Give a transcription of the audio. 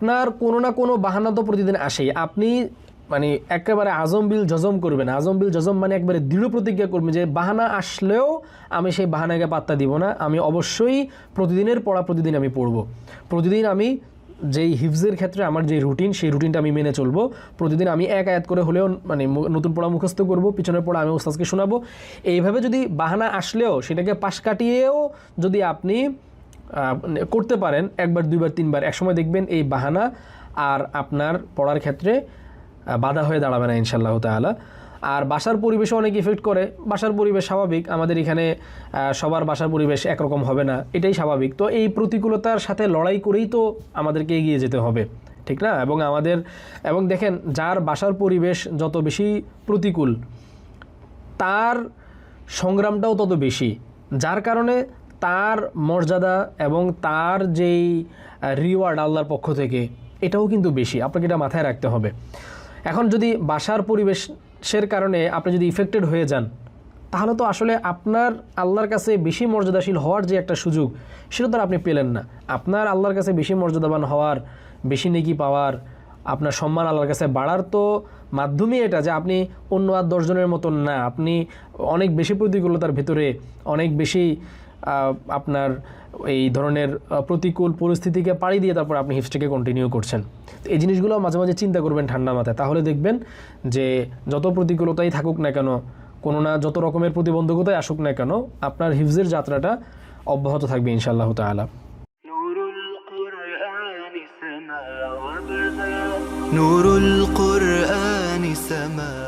আপনার কোনো না কোনো বাহানা তো প্রতিদিন আসেই। আপনি মানে একেবারে আজম বিল জজম করবেন, আজম বিল জজম মানে একবারে দৃঢ় প্রতিজ্ঞা করবেন যে বাহানা আসলেও আমি সেই বাহানাকে পাত্তা দিব না, আমি অবশ্যই প্রতিদিনের পড়া প্রতিদিন আমি পড়ব, প্রতিদিন আমি যেই হিফজের ক্ষেত্রে আমার যে রুটিন সেই রুটিনটা আমি মেনে চলবো, প্রতিদিন আমি এক আয়াত করে হলেও মানে নতুন পড়া মুখস্থ করব, পিছনের পড়া আমি ওস্তাদকে শোনাবো। এইভাবে যদি বাহানা আসলেও সেটাকে পাশ কাটিয়েও যদি আপনি করতে পারেন একবার দুইবার তিনবার, একসময় দেখবেন এই বাহানা আর আপনার পড়ার ক্ষেত্রে বাধা হয়ে দাঁড়াবে না ইনশাআল্লাহ তাআলা। আর বাসার পরিবেশও অনেক ইফেক্ট করে। বাসার পরিবেশ স্বাভাবিক, আমাদের এখানে সবার বাসার পরিবেশ একরকম হবে না, এটাই স্বাভাবিক। তো এই প্রতিকূলতার সাথে লড়াই করেই তো আমাদেরকে এগিয়ে যেতে হবে, ঠিক না? এবং দেখেন, যার বাসার পরিবেশ যত বেশি প্রতিকূল তার সংগ্রামটাও তত বেশি, যার কারণে তার মর্যাদা এবং তার যেই রিওয়ার্ড আল্লাহর পক্ষ থেকে এটাও কিন্তু বেশি। আপনাকে এটা মাথায় রাখতে হবে। এখন যদি বাসার পরিবেশের কারণে আপনি যদি ইফেক্টেড হয়ে যান, তাহলে তো আসলে আপনার আল্লাহর কাছে বেশি মর্যাদাশীল হওয়ার যে একটা সুযোগ, সেটা তো আপনি পেলেন না। আপনার আল্লাহর কাছে বেশি মর্যাদাবান হওয়ার, বেশি নেকি পাওয়ার, আপনার সম্মান আল্লাহর কাছে বাড়ার তো মাধ্যমই এটা যে আপনি অন্য আর 10 জনের মতন না, আপনি অনেক বেশি প্রতিকূলতার ভেতরে, অনেক বেশি আপনার এই ধরনের প্রতিকূল পরিস্থিতিকে পাড়ি দিয়ে তারপর আপনি হিফজটাকে কন্টিনিউ করছেন। তো এই জিনিসগুলো মাঝে মাঝে চিন্তা করবেন ঠান্ডা মাথায়, তাহলে দেখবেন যে যত প্রতিকূলতাই থাকুক না কেন, কোনো না যত রকমের প্রতিবন্ধকতাই আসুক না কেন, আপনার হিফজের যাত্রাটা অব্যাহত থাকবে ইনশাআল্লাহ তাআলা। نور القرآن سما